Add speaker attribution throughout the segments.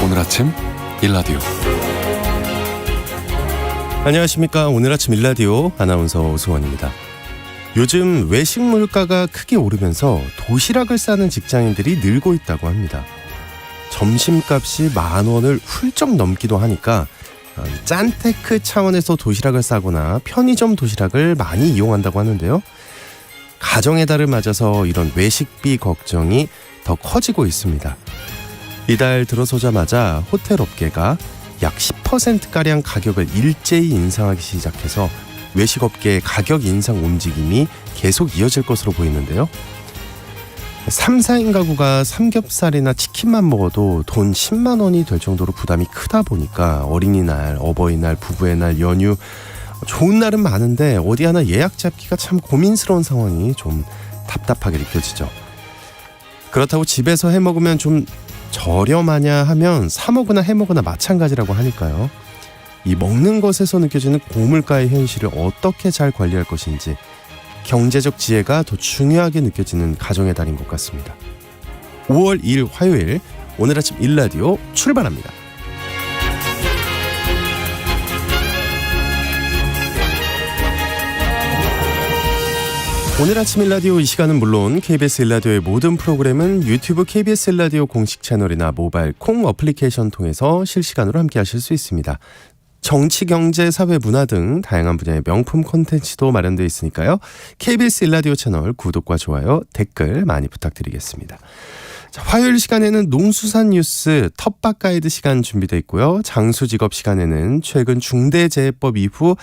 Speaker 1: 오늘 아침 일라디오.
Speaker 2: 안녕하십니까. 오늘 아침 일라디오 아나운서 오승원입니다. 요즘 외식 물가가 크게 오르면서 도시락을 싸는 직장인들이 늘고 있다고 합니다. 점심값이 10,000원을 훌쩍 넘기도 하니까 짠테크 차원에서 도시락을 싸거나 편의점 도시락을 많이 이용한다고 하는데요. 가정의 달을 맞아서 이런 외식비 걱정이 더 커지고 있습니다. 이달 들어서자마자 호텔 업계가 약 10%가량 가격을 일제히 인상하기 시작해서 외식업계의 가격 인상 움직임이 계속 이어질 것으로 보이는데요. 3, 4인 가구가 삼겹살이나 치킨만 먹어도 돈 10만 원이 될 정도로 부담이 크다 보니까 어린이날, 어버이날, 부부의 날, 연휴 좋은 날은 많은데 어디 하나 예약 잡기가 참 고민스러운 상황이 좀 답답하게 느껴지죠. 그렇다고 집에서 해먹으면 좀 저렴하냐 하면 사 먹으나 해 먹으나 마찬가지라고 하니까요. 이 먹는 것에서 느껴지는 고물가의 현실을 어떻게 잘 관리할 것인지 경제적 지혜가 더 중요하게 느껴지는 가정의 달인 것 같습니다. 5월 2일 화요일 오늘 아침 일라디오 출발합니다. 오늘 아침 일라디오 이 시간은 물론 KBS 일라디오의 모든 프로그램은 유튜브 KBS 일라디오 공식 채널이나 모바일 콩 어플리케이션 통해서 실시간으로 함께 하실 수 있습니다. 정치, 경제, 사회, 문화 등 다양한 분야의 명품 콘텐츠도 마련되어 있으니까요. KBS 일라디오 채널 구독과 좋아요, 댓글 많이 부탁드리겠습니다. 자, 화요일 시간에는 농수산 뉴스 텃밭 가이드 시간 준비되어 있고요. 장수직업 시간에는 최근 중대재해법 이후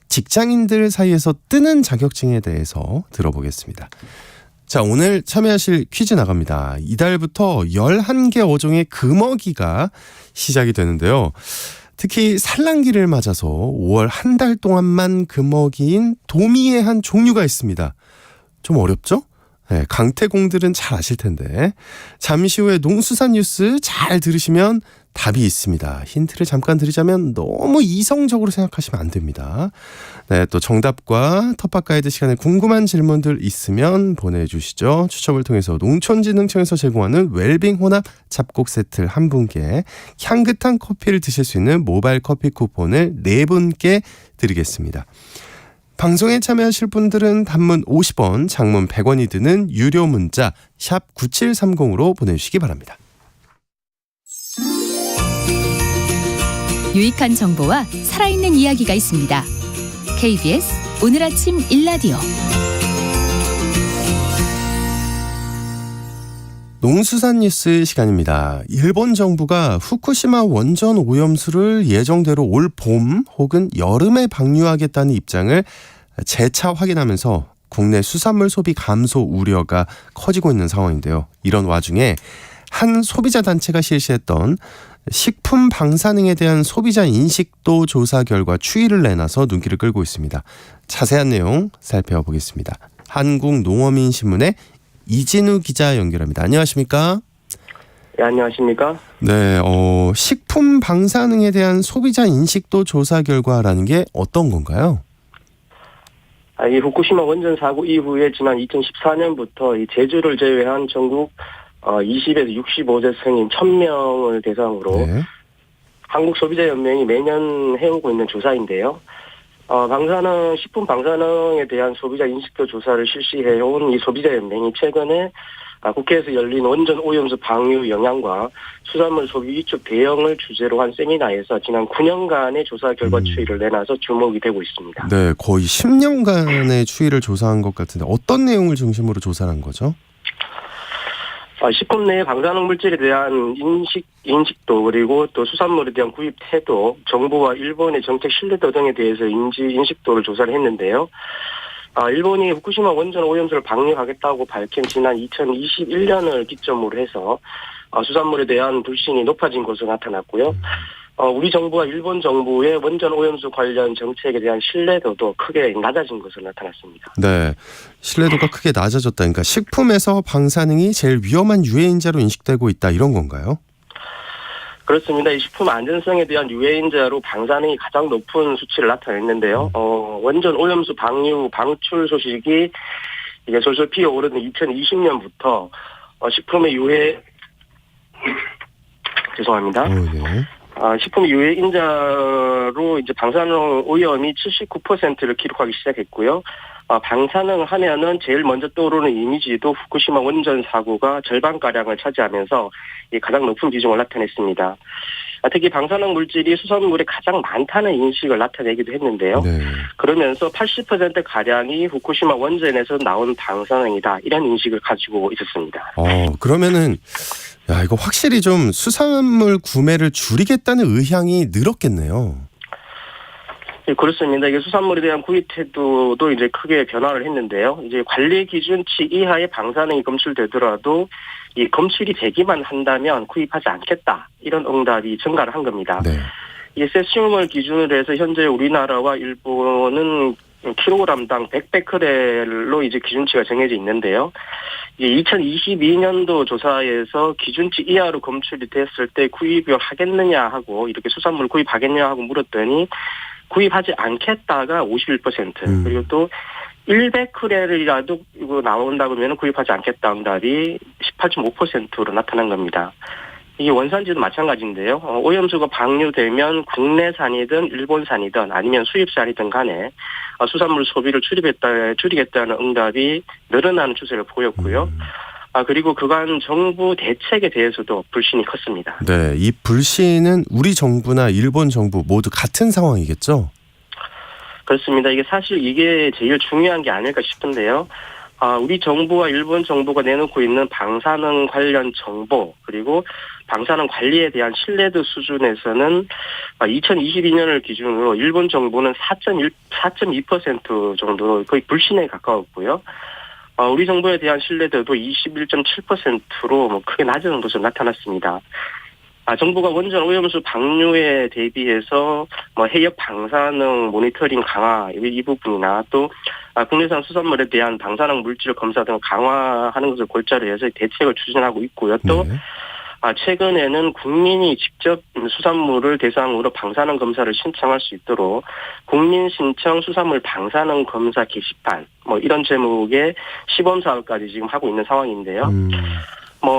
Speaker 2: 직장인들 사이에서 뜨는 자격증에 대해서 들어보겠습니다. 자, 오늘 참여하실 퀴즈 나갑니다. 이달부터 11개 어종의 금어기가 시작이 되는데요. 특히 산란기를 맞아서 5월 한 달 동안만 금어기인 도미의 한 종류가 있습니다. 좀 어렵죠? 네, 강태공들은 잘 아실 텐데 잠시 후에 농수산 뉴스 잘 들으시면 답이 있습니다. 힌트를 잠깐 드리자면 너무 이성적으로 생각하시면 안 됩니다. 네, 또 정답과 텃밭 가이드 시간에 궁금한 질문들 있으면 보내주시죠. 추첨을 통해서 농촌진흥청에서 제공하는 웰빙 혼합 잡곡 세트를 한 분께, 향긋한 커피를 드실 수 있는 모바일 커피 쿠폰을 4분께 드리겠습니다. 방송에 참여하실 분들은 단문 50원, 장문 100원이 드는 유료 문자 샵 9730으로 보내주시기 바랍니다.
Speaker 3: 유익한 정보와 살아있는 이야기가 있습니다. KBS 오늘 아침 일라디오.
Speaker 2: 농수산 뉴스 시간입니다. 일본 정부가 후쿠시마 원전 오염수를 예정대로 올 봄 혹은 여름에 방류하겠다는 입장을 재차 확인하면서 국내 수산물 소비 감소 우려가 커지고 있는 상황인데요. 이런 와중에 한 소비자 단체가 실시했던 식품 방사능에 대한 소비자 인식도 조사 결과 추이를 내놔서 눈길을 끌고 있습니다. 자세한 내용 살펴보겠습니다. 한국농어민신문의 이진우 기자 연결합니다. 안녕하십니까?
Speaker 4: 네, 안녕하십니까?
Speaker 2: 네, 식품 방사능에 대한 소비자 인식도 조사 결과라는 게 어떤 건가요?
Speaker 4: 이 후쿠시마 원전 사고 이후에 지난 2014년부터 이 제주를 제외한 전국 20에서 65세 성인 1,000명을 대상으로
Speaker 2: 네.
Speaker 4: 한국소비자연맹이 매년 해오고 있는 조사인데요. 식품 방사능에 대한 소비자 인식도 조사를 실시해온 이 소비자연맹이 최근에 국회에서 열린 원전 오염수 방류 영향과 수산물 소비 위축 대응을 주제로 한 세미나에서 지난 9년간의 조사 결과 추이를 내놔서 주목이 되고 있습니다.
Speaker 2: 네, 거의 10년간의 추이를 조사한 것 같은데 어떤 내용을 중심으로 조사한 거죠?
Speaker 4: 식품 내 방사능 물질에 대한 인식도 그리고 또 수산물에 대한 구입 태도, 정부와 일본의 정책 신뢰도 등에 대해서 인식도를 조사를 했는데요. 일본이 후쿠시마 원전 오염수를 방류하겠다고 밝힌 지난 2021년을 기점으로 해서 수산물에 대한 불신이 높아진 것으로 나타났고요. 우리 정부와 일본 정부의 원전 오염수 관련 정책에 대한 신뢰도도 크게 낮아진 것으로 나타났습니다.
Speaker 2: 네, 신뢰도가 크게 낮아졌다. 그러니까 식품에서 방사능이 제일 위험한 유해인자로 인식되고 있다 이런 건가요?
Speaker 4: 그렇습니다. 이 식품 안전성에 대한 유해인자로 방사능이 가장 높은 수치를 나타냈는데요. 원전 오염수 방류 방출 소식이 이게 솔솔 피어오르는 2020년부터 식품의 유해 죄송합니다.
Speaker 2: 네.
Speaker 4: 식품 유해인자로 이제 방사능 오염이 79%를 기록하기 시작했고요. 방사능 하면은 제일 먼저 떠오르는 이미지도 후쿠시마 원전 사고가 절반가량을 차지하면서 가장 높은 비중을 나타냈습니다. 특히 방사능 물질이 수산물에 가장 많다는 인식을 나타내기도 했는데요.
Speaker 2: 네.
Speaker 4: 그러면서 80%가량이 후쿠시마 원전에서 나온 방사능이다. 이런 인식을 가지고 있었습니다.
Speaker 2: 그러면은 이거 확실히 좀 수산물 구매를 줄이겠다는 의향이 늘었겠네요.
Speaker 4: 네, 그렇습니다. 이게 수산물에 대한 구입 태도도 이제 크게 변화를 했는데요. 이제 관리 기준치 이하의 방사능이 검출되더라도 이 검출이 되기만 한다면 구입하지 않겠다. 이런 응답이 증가를 한 겁니다.
Speaker 2: 네.
Speaker 4: 이게 세슘을 기준으로 해서 현재 우리나라와 일본은 킬로그램당 100베크렐로 이제 기준치가 정해져 있는데요. 이제 2022년도 조사에서 기준치 이하로 검출이 됐을 때 구입을 하겠느냐 하고 이렇게 수산물 구입하겠냐 하고 물었더니 구입하지 않겠다가 51%, 그리고 또 1베크렐이라도 이거 나온다 그러면 구입하지 않겠다 응답이 18.5%로 나타난 겁니다. 이게 원산지도 마찬가지인데요. 오염수가 방류되면 국내산이든 일본산이든 아니면 수입산이든 간에 수산물 소비를 줄이겠다는 응답이 늘어나는 추세를 보였고요. 그리고 그간 정부 대책에 대해서도 불신이 컸습니다.
Speaker 2: 네, 이 불신은 우리 정부나 일본 정부 모두 같은 상황이겠죠?
Speaker 4: 그렇습니다. 이게 사실 이게 제일 중요한 게 아닐까 싶은데요. 우리 정부와 일본 정부가 내놓고 있는 방사능 관련 정보 그리고 방사능 관리에 대한 신뢰도 수준에서는 2022년을 기준으로 일본 정부는 4.2% 정도로 거의 불신에 가까웠고요. 우리 정부에 대한 신뢰도도 21.7%로 크게 낮은 것으로 나타났습니다. 정부가 원전 오염수 방류에 대비해서 해역 방사능 모니터링 강화 이 부분이나 또 국내산 수산물에 대한 방사능 물질 검사 등 강화하는 것을 골자로 해서 대책을 추진하고 있고요. 또
Speaker 2: 네.
Speaker 4: 최근에는 국민이 직접 수산물을 대상으로 방사능 검사를 신청할 수 있도록 국민 신청 수산물 방사능 검사 게시판 이런 제목의 시범 사업까지 지금 하고 있는 상황인데요.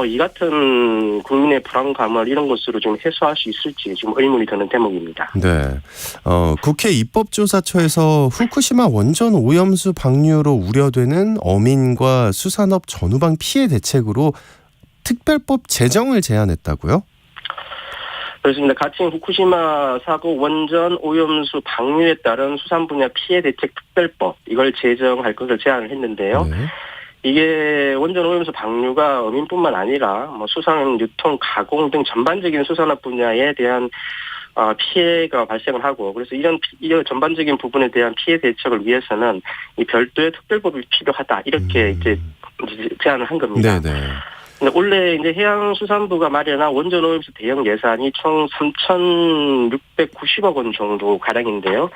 Speaker 4: 이 같은 국민의 불안감을 이런 것으로 좀 해소할 수 있을지 지금 의문이 드는 대목입니다.
Speaker 2: 네. 국회 입법조사처에서 후쿠시마 원전 오염수 방류로 우려되는 어민과 수산업 전후방 피해 대책으로 특별법 제정을 제안했다고요?
Speaker 4: 그렇습니다. 같은 후쿠시마 사고 원전 오염수 방류에 따른 수산 분야 피해 대책 특별법 이걸 제정할 것을 제안을 했는데요.
Speaker 2: 네.
Speaker 4: 이게 원전 오염수 방류가 어민뿐만 아니라 수산, 유통, 가공 등 전반적인 수산업 분야에 대한 피해가 발생을 하고 그래서 이런 전반적인 부분에 대한 피해 대책을 위해서는 이 별도의 특별법이 필요하다 이렇게 이제 제안을 한 겁니다.
Speaker 2: 네네.
Speaker 4: 근데 원래 이제 해양수산부가 마련한 원전 오염수 대응 예산이 총 3,690억 원 정도 가량인데요.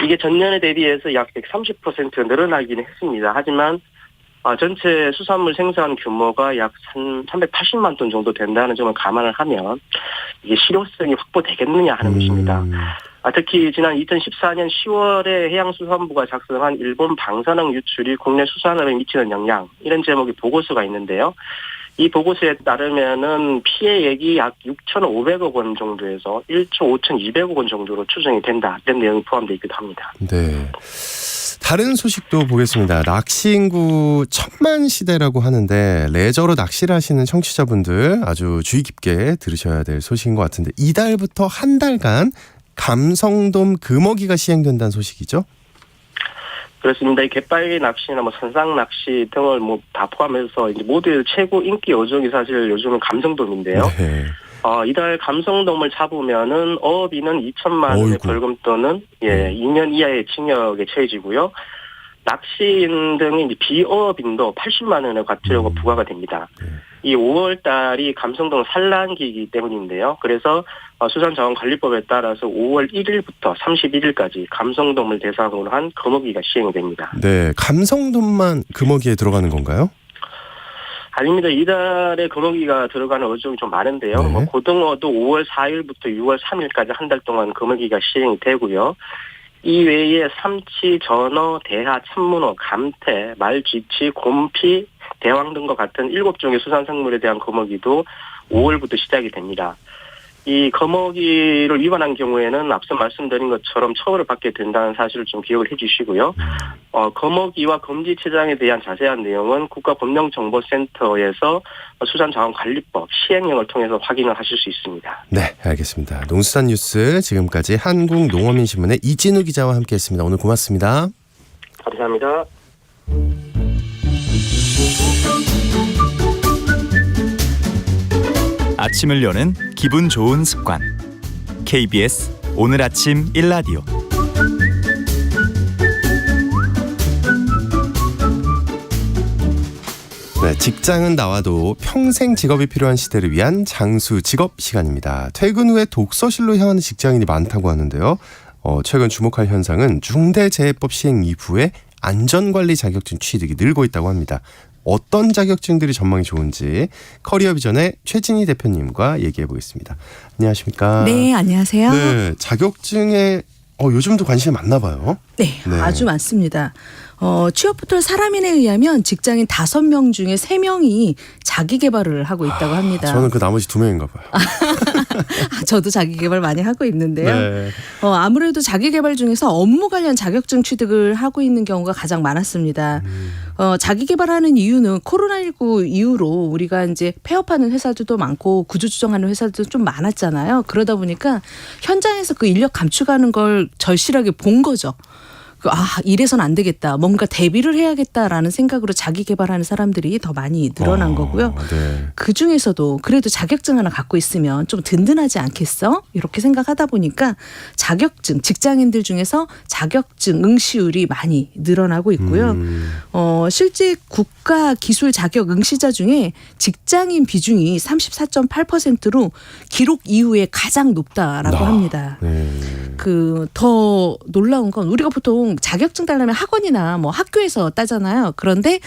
Speaker 4: 이게 전년에 대비해서 약 130% 늘어나기는 했습니다. 하지만 전체 수산물 생산 규모가 약 380만 톤 정도 된다는 점을 감안을 하면 이게 실효성이 확보되겠느냐 하는 것입니다. 특히 지난 2014년 10월에 해양수산부가 작성한 일본 방사능 유출이 국내 수산업에 미치는 영향 이런 제목의 보고서가 있는데요. 이 보고서에 따르면은 피해액이 약 6,500억 원 정도에서 1조 5,200억 원 정도로 추정이 된다 이런 내용이 포함되어 있기도 합니다.
Speaker 2: 네. 다른 소식도 보겠습니다. 낚시 인구 1000만 시대라고 하는데 레저로 낚시를 하시는 청취자분들 아주 주의 깊게 들으셔야 될 소식인 것 같은데 이달부터 한 달간 감성돔 금어기가 시행된다는 소식이죠?
Speaker 4: 그렇습니다. 이 갯바위 낚시나 선상 낚시 등을 다 포함해서 이제 모두의 최고 인기 어종이 사실 요즘은 감성돔인데요.
Speaker 2: 네.
Speaker 4: 이달 감성돔을 잡으면은 어업인은 2천만 원의 벌금 또는 2년 이하의 징역에 처해지고요. 낚시인 등의 이제 비어업인도 80만 원의 과태료가 부과가 됩니다. 이 5월 달이 감성돔 산란기이기 때문인데요. 그래서 수산자원관리법에 따라서 5월 1일부터 31일까지 감성돔을 대상으로 한 금어기가 시행이 됩니다.
Speaker 2: 네, 감성돔만 금어기에 들어가는 건가요?
Speaker 4: 아닙니다. 이달에 금어기가 들어가는 어종이 좀 많은데요.
Speaker 2: 네.
Speaker 4: 고등어도 5월 4일부터 6월 3일까지 한 달 동안 금어기가 시행이 되고요. 이 외에 삼치, 전어, 대하, 참문어, 감태, 말쥐치, 곰피, 대왕 등과 같은 7종의 수산생물에 대한 금어기도 5월부터 시작이 됩니다. 이 금어기를 위반한 경우에는 앞서 말씀드린 것처럼 처벌을 받게 된다는 사실을 좀 기억을 해주시고요. 금어기와 금지체장에 대한 자세한 내용은 국가법령정보센터에서 수산자원관리법 시행령을 통해서 확인을 하실 수 있습니다.
Speaker 2: 네, 알겠습니다. 농수산 뉴스 지금까지 한국농어민신문의 이진우 기자와 함께했습니다. 오늘 고맙습니다.
Speaker 4: 감사합니다.
Speaker 5: 아침을 여는 기분 좋은 습관. KBS 오늘 아침 일라디오.
Speaker 2: 네, 직장은 나와도 평생 직업이 필요한 시대를 위한 장수 직업 시간입니다. 퇴근 후에 독서실로 향하는 직장인이 많다고 하는데요. 최근 주목할 현상은 중대재해법 시행 이후에 안전관리 자격증 취득이 늘고 있다고 합니다. 어떤 자격증들이 전망이 좋은지 커리어비전의 최진희 대표님과 얘기해 보겠습니다. 안녕하십니까?
Speaker 6: 네, 안녕하세요.
Speaker 2: 네, 자격증에 요즘도 관심이 많나 봐요.
Speaker 6: 네, 아주 많습니다. 취업포털 사람인에 의하면 직장인 5명 중에 3명이 자기 개발을 하고 있다고 합니다.
Speaker 2: 저는 그 나머지 2명인가 봐요.
Speaker 6: 저도 자기 개발 많이 하고 있는데요.
Speaker 2: 네.
Speaker 6: 아무래도 자기 개발 중에서 업무 관련 자격증 취득을 하고 있는 경우가 가장 많았습니다. 자기 개발하는 이유는 코로나19 이후로 우리가 이제 폐업하는 회사들도 많고 구조조정하는 회사들도 좀 많았잖아요. 그러다 보니까 현장에서 그 인력 감축하는 걸 절실하게 본 거죠. 이래선 안 되겠다. 뭔가 대비를 해야겠다라는 생각으로 자기 개발하는 사람들이 더 많이 늘어난 거고요.
Speaker 2: 네.
Speaker 6: 그중에서도 그래도 자격증 하나 갖고 있으면 좀 든든하지 않겠어? 이렇게 생각하다 보니까 자격증, 직장인들 중에서 자격증 응시율이 많이 늘어나고 있고요. 실제 국가 기술 자격 응시자 중에 직장인 비중이 34.8%로 기록 이후에 가장 높다라고 합니다. 더 놀라운 건 우리가 보통 자격증 따려면 학원이나 뭐 학교에서 따잖아요. 그런데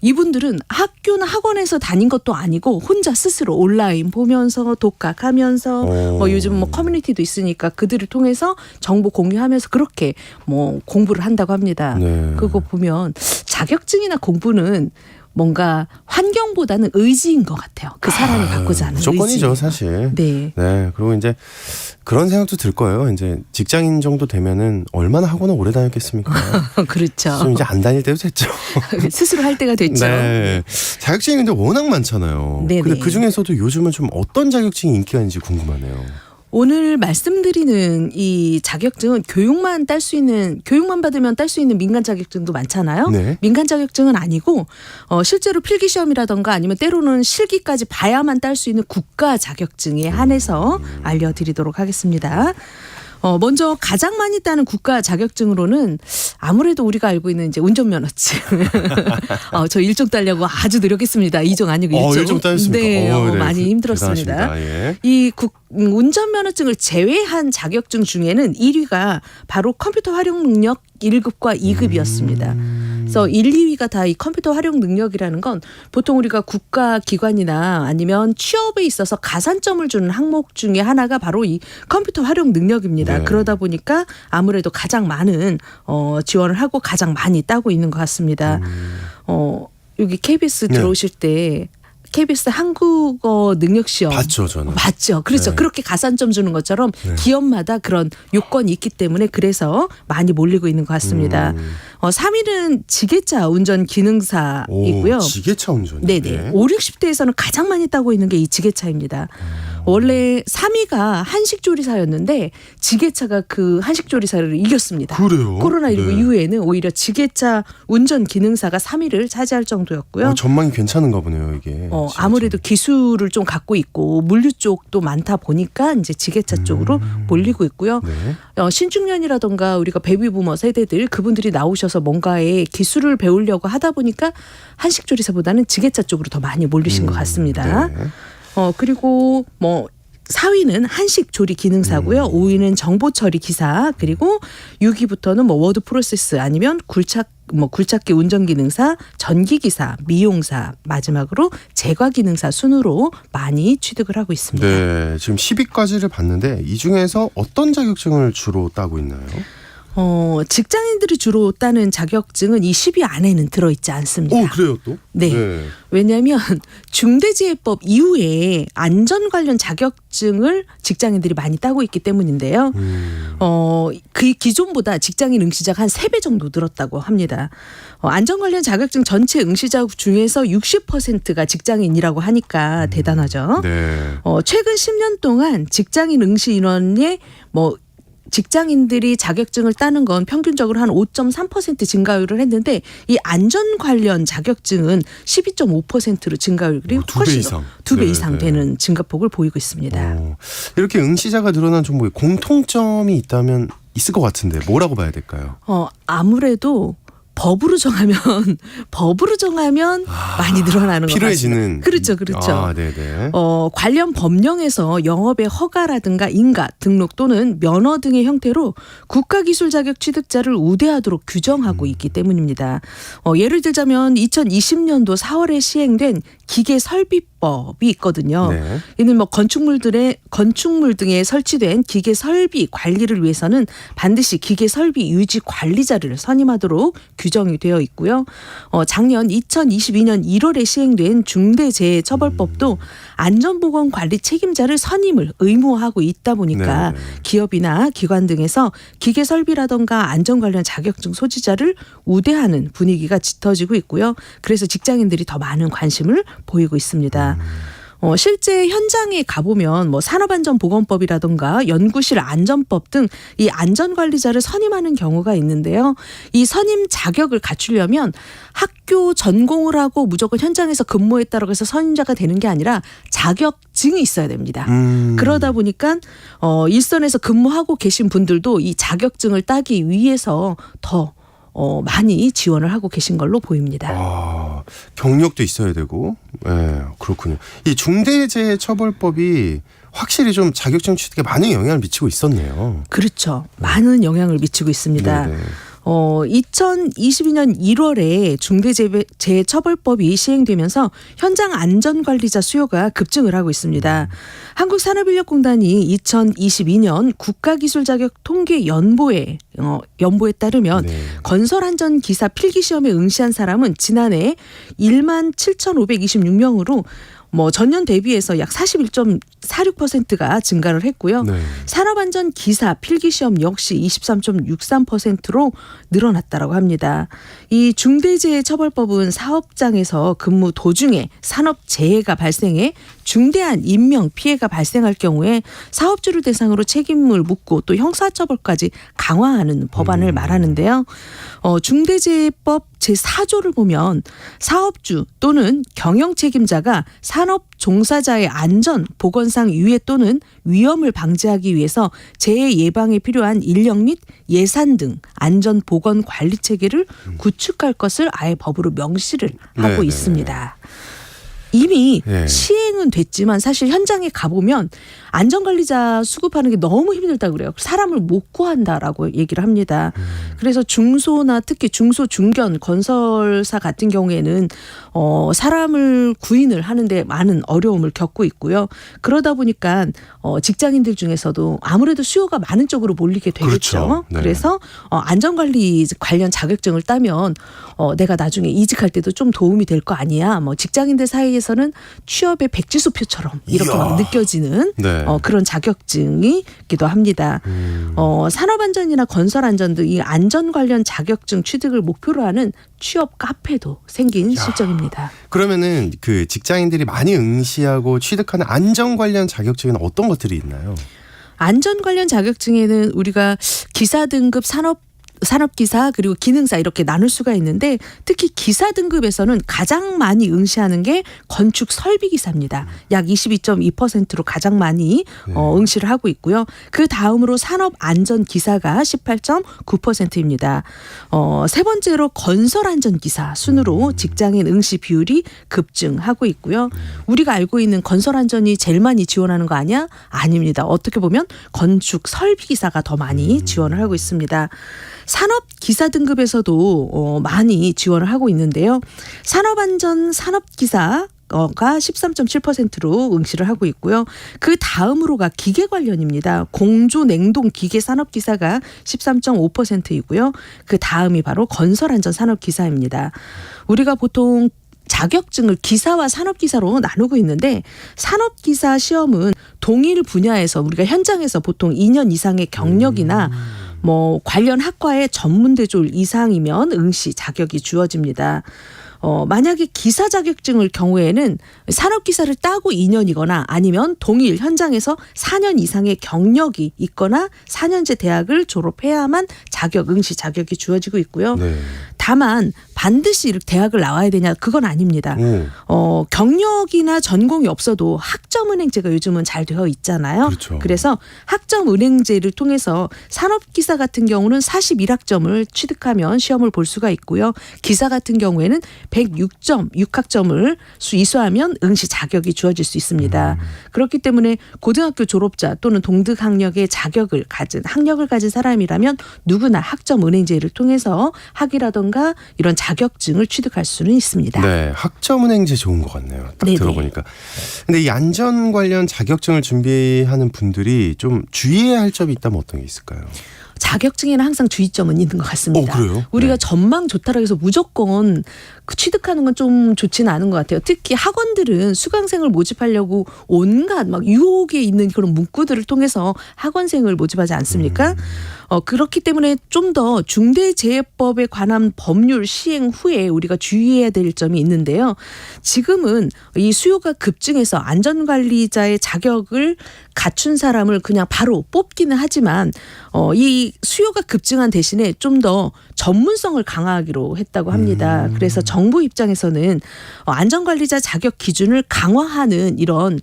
Speaker 6: 이분들은 학교나 학원에서 다닌 것도 아니고 혼자 스스로 온라인 보면서 독학하면서 요즘 커뮤니티도 있으니까 그들을 통해서 정보 공유하면서 그렇게 공부를 한다고 합니다.
Speaker 2: 네.
Speaker 6: 그거 보면 자격증이나 공부는 뭔가 환경보다는 의지인 것 같아요. 그 사람이 갖고자 하는
Speaker 2: 무조건이죠,
Speaker 6: 의지.
Speaker 2: 사실.
Speaker 6: 네.
Speaker 2: 네. 그리고 이제 그런 생각도 들 거예요. 이제 직장인 정도 되면은 얼마나 학원을 오래 다녔겠습니까?
Speaker 6: 그렇죠.
Speaker 2: 좀 이제 안 다닐 때도 됐죠.
Speaker 6: 스스로 할 때가 됐죠.
Speaker 2: 네. 자격증이 근데 워낙 많잖아요.
Speaker 6: 네네.
Speaker 2: 근데 그 중에서도 요즘은 좀 어떤 자격증이 인기가 있는지 궁금하네요.
Speaker 6: 오늘 말씀드리는 이 자격증은 교육만 받으면 딸 수 있는 민간 자격증도 많잖아요.
Speaker 2: 네.
Speaker 6: 민간 자격증은 아니고 실제로 필기 시험이라던가 아니면 때로는 실기까지 봐야만 딸 수 있는 국가 자격증에 한해서 알려드리도록 하겠습니다. 먼저 가장 많이 따는 국가 자격증으로는 아무래도 우리가 알고 있는 이제 운전면허증. 저 1종 따려고 아주 노력했습니다. 2종 아니고 1종.
Speaker 2: 1종 따였습니까?
Speaker 6: 네,
Speaker 2: 네.
Speaker 6: 많이 힘들었습니다.
Speaker 2: 대단하십니다. 예.
Speaker 6: 이 운전면허증을 제외한 자격증 중에는 1위가 바로 컴퓨터 활용 능력 1급과 2급이었습니다. 그래서 1, 2위가 다 이 컴퓨터 활용 능력이라는 건 보통 우리가 국가기관이나 아니면 취업에 있어서 가산점을 주는 항목 중에 하나가 바로 이 컴퓨터 활용 능력입니다.
Speaker 2: 네.
Speaker 6: 그러다 보니까 아무래도 가장 많은 지원을 하고 가장 많이 따고 있는 것 같습니다. 여기 KBS 들어오실 때 KBS 한국어 능력시험
Speaker 2: 봤죠, 저는.
Speaker 6: 봤죠. 그렇죠.
Speaker 2: 네.
Speaker 6: 그렇게 가산점 주는 것처럼
Speaker 2: 네.
Speaker 6: 기업마다 그런 요건이 있기 때문에 그래서 많이 몰리고 있는 것 같습니다. 3위는 지게차 운전 기능사이고요.
Speaker 2: 지게차 운전.
Speaker 6: 네네. 5, 60대에서는 가장 많이 따고 있는 게 이 지게차입니다. 원래 3위가 한식조리사였는데 지게차가 그 한식조리사를 이겼습니다.
Speaker 2: 그래요?
Speaker 6: 코로나19
Speaker 2: 네.
Speaker 6: 이후에는 오히려 지게차 운전 기능사가 3위를 차지할 정도였고요.
Speaker 2: 전망이 괜찮은가 보네요, 이게.
Speaker 6: 아무래도 기술을 좀 갖고 있고 물류 쪽도 많다 보니까 이제 지게차 쪽으로 몰리고 있고요.
Speaker 2: 네.
Speaker 6: 신중년이라던가 우리가 베이비부머 세대들 그분들이 나오셔서 들어서 뭔가에 기술을 배우려고 하다 보니까 한식조리사보다는 지게차 쪽으로 더 많이 몰리신 것 같습니다.
Speaker 2: 네.
Speaker 6: 그리고 뭐 4위는 한식 조리 기능사고요. 5위는 정보 처리 기사, 그리고 6위부터는 뭐 워드 프로세스 아니면 굴착기 운전 기능사, 전기 기사, 미용사, 마지막으로 제과 기능사 순으로 많이 취득을 하고 있습니다.
Speaker 2: 네, 지금 10위까지를 봤는데 이 중에서 어떤 자격증을 주로 따고 있나요?
Speaker 6: 직장인들이 주로 따는 자격증은 이 10위 안에는 들어있지 않습니다.
Speaker 2: 그래요 또?
Speaker 6: 네. 왜냐하면 중대재해법 이후에 안전 관련 자격증을 직장인들이 많이 따고 있기 때문인데요. 그 기존보다 직장인 응시자가 한 3배 정도 늘었다고 합니다. 안전 관련 자격증 전체 응시자 중에서 60%가 직장인이라고 하니까 대단하죠.
Speaker 2: 네.
Speaker 6: 최근 10년 동안 직장인 응시 인원의 직장인들이 자격증을 따는 건 평균적으로 한 5.3% 증가율을 했는데 이 안전 관련 자격증은 12.5%로 증가율이
Speaker 2: 두 배 이상.
Speaker 6: 2배
Speaker 2: 네,
Speaker 6: 이상
Speaker 2: 네.
Speaker 6: 되는 증가폭을 보이고 있습니다.
Speaker 2: 이렇게 응시자가 늘어난 종목에 공통점이 있다면 있을 것 같은데 뭐라고 봐야 될까요?
Speaker 6: 아무래도 법으로 정하면 많이 늘어나는 것
Speaker 2: 필요해지는.
Speaker 6: 같습니다. 그렇죠.
Speaker 2: 네네.
Speaker 6: 관련 법령에서 영업의 허가라든가 인가, 등록 또는 면허 등의 형태로 국가기술 자격 취득자를 우대하도록 규정하고 있기 때문입니다. 예를 들자면 2020년도 4월에 시행된 기계설비법이 있거든요.
Speaker 2: 네.
Speaker 6: 이는 뭐 건축물 등에 설치된 기계 설비 관리를 위해서는 반드시 기계 설비 유지 관리자를 선임하도록 규정이 되어 있고요. 작년 2022년 1월에 시행된 중대재해처벌법도 안전보건관리 책임자를 선임을 의무화하고 있다 보니까
Speaker 2: 네.
Speaker 6: 기업이나 기관 등에서 기계 설비라든가 안전 관련 자격증 소지자를 우대하는 분위기가 짙어지고 있고요. 그래서 직장인들이 더 많은 관심을 보이고 있습니다. 실제 현장에 가보면 뭐 산업안전보건법이라든가 연구실 안전법 등 이 안전관리자를 선임하는 경우가 있는데요. 이 선임 자격을 갖추려면 학교 전공을 하고 무조건 현장에서 근무했다고 해서 선임자가 되는 게 아니라 자격증이 있어야 됩니다. 그러다 보니까 일선에서 근무하고 계신 분들도 이 자격증을 따기 위해서 더 많이 지원을 하고 계신 걸로 보입니다.
Speaker 2: 경력도 있어야 되고, 그렇군요. 이 중대재해처벌법이 확실히 좀 자격증 취득에 많은 영향을 미치고 있었네요.
Speaker 6: 그렇죠. 많은 영향을 미치고 있습니다.
Speaker 2: 네네.
Speaker 6: 2022년 1월에 중대재해처벌법이 시행되면서 현장 안전관리자 수요가 급증을 하고 있습니다. 한국산업인력공단이 2022년 국가기술자격 통계 연보에 따르면
Speaker 2: 네.
Speaker 6: 건설안전기사 필기시험에 응시한 사람은 지난해 17,526명으로 전년 대비해서 약 41.46%가 증가를 했고요.
Speaker 2: 네.
Speaker 6: 산업안전기사 필기시험 역시 23.63%로 늘어났다고 합니다. 이 중대재해처벌법은 사업장에서 근무 도중에 산업재해가 발생해 중대한 인명피해가 발생할 경우에 사업주를 대상으로 책임을 묻고 또 형사처벌까지 강화하는 법안을 말하는데요. 중대재해법 제4조를 보면 사업주 또는 경영책임자가 산업 종사자의 안전, 보건상 유해 또는 위험을 방지하기 위해서 재해 예방에 필요한 인력 및 예산 등 안전 보건 관리 체계를 구축할 것을 아예 법으로 명시를 하고
Speaker 2: 네,
Speaker 6: 있습니다. 이미
Speaker 2: 네. 시행은
Speaker 6: 됐지만 사실 현장에 가보면 안전관리자 수급하는 게 너무 힘들다고 그래요. 사람을 못 구한다라고 얘기를 합니다. 그래서 중소나 특히 중소 중견 건설사 같은 경우에는 사람을 구인을 하는데 많은 어려움을 겪고 있고요. 그러다 보니까 직장인들 중에서도 아무래도 수요가 많은 쪽으로 몰리게 되겠죠.
Speaker 2: 그렇죠. 네.
Speaker 6: 그래서 안전관리 관련 자격증을 따면 내가 나중에 이직할 때도 좀 도움이 될 거 아니야. 직장인들 사이에서는 취업의 백지수표처럼 이렇게
Speaker 2: 이야.
Speaker 6: 막 느껴지는
Speaker 2: 네.
Speaker 6: 그런 자격증이기도 합니다. 산업안전이나 건설안전 등 이 안전 관련 자격증 취득을 목표로 하는 취업 카페도 생긴 실정입니다.
Speaker 2: 그러면은 그 직장인들이 많이 응시하고 취득하는 안전 관련 자격증에는 어떤 것들이 있나요?
Speaker 6: 안전 관련 자격증에는 우리가 기사 등급 산업 산업기사 그리고 기능사 이렇게 나눌 수가 있는데 특히 기사 등급에서는 가장 많이 응시하는 게 건축 설비기사입니다. 약 22.2%로 가장 많이 응시를 하고 있고요. 그 다음으로 산업안전기사가 18.9%입니다. 세 번째로 건설안전기사 순으로 직장인 응시 비율이 급증하고 있고요. 우리가 알고 있는 건설안전이 제일 많이 지원하는 거 아니야? 아닙니다. 어떻게 보면 건축 설비기사가 더 많이 지원을 하고 있습니다. 산업기사 등급에서도 많이 지원을 하고 있는데요. 산업안전 산업기사 가 13.7%로 응시를 하고 있고요. 그 다음으로가 기계 관련입니다. 공조 냉동 기계 산업기사가 13.5%이고요. 그 다음이 바로 건설안전 산업기사입니다. 우리가 보통 자격증을 기사와 산업기사로 나누고 있는데 산업기사 시험은 동일 분야에서 우리가 현장에서 보통 2년 이상의 경력이나 뭐 관련 학과의 전문대졸 이상이면 응시 자격이 주어집니다. 만약에 기사 자격증을 경우에는 산업기사를 따고 2년이거나 아니면 동일 현장에서 4년 이상의 경력이 있거나 4년제 대학을 졸업해야만 자격 응시 자격이 주어지고 있고요.
Speaker 2: 네.
Speaker 6: 다만 반드시 대학을 나와야 되냐 그건 아닙니다. 경력이나 전공이 없어도 학점은행제가 요즘은 잘 되어 있잖아요.
Speaker 2: 그렇죠.
Speaker 6: 그래서 학점은행제를 통해서 산업기사 같은 경우는 41학점을 취득하면 시험을 볼 수가 있고요. 기사 같은 경우에는 106학점을 이수하면 응시 자격이 주어질 수 있습니다. 그렇기 때문에 고등학교 졸업자 또는 동등 학력의 학력을 가진 사람이라면 누구나 학점은행제를 통해서 학위라던가 이런 자격증을 취득할 수는 있습니다.
Speaker 2: 네, 학점은행제 좋은 것 같네요. 딱
Speaker 6: 네네.
Speaker 2: 들어보니까. 근데 이 안전 관련 자격증을 준비하는 분들이 좀 주의해야 할 점이 있다면 어떤 게 있을까요?
Speaker 6: 자격증에는 항상 주의점은 있는 것 같습니다.
Speaker 2: 그래요?
Speaker 6: 우리가
Speaker 2: 네.
Speaker 6: 전망 좋다고 해서 무조건 취득하는 건 좀 좋지는 않은 것 같아요. 특히 학원들은 수강생을 모집하려고 온갖 막 유혹에 있는 그런 문구들을 통해서 학원생을 모집하지 않습니까? 그렇기 때문에 좀 더 중대재해법에 관한 법률 시행 후에 우리가 주의해야 될 점이 있는데요. 지금은 이 수요가 급증해서 안전관리자의 자격을 갖춘 사람을 그냥 바로 뽑기는 하지만 이 수요가 급증한 대신에 좀 더 전문성을 강화하기로 했다고 합니다. 그래서 정부 입장에서는 안전관리자 자격 기준을 강화하는 이런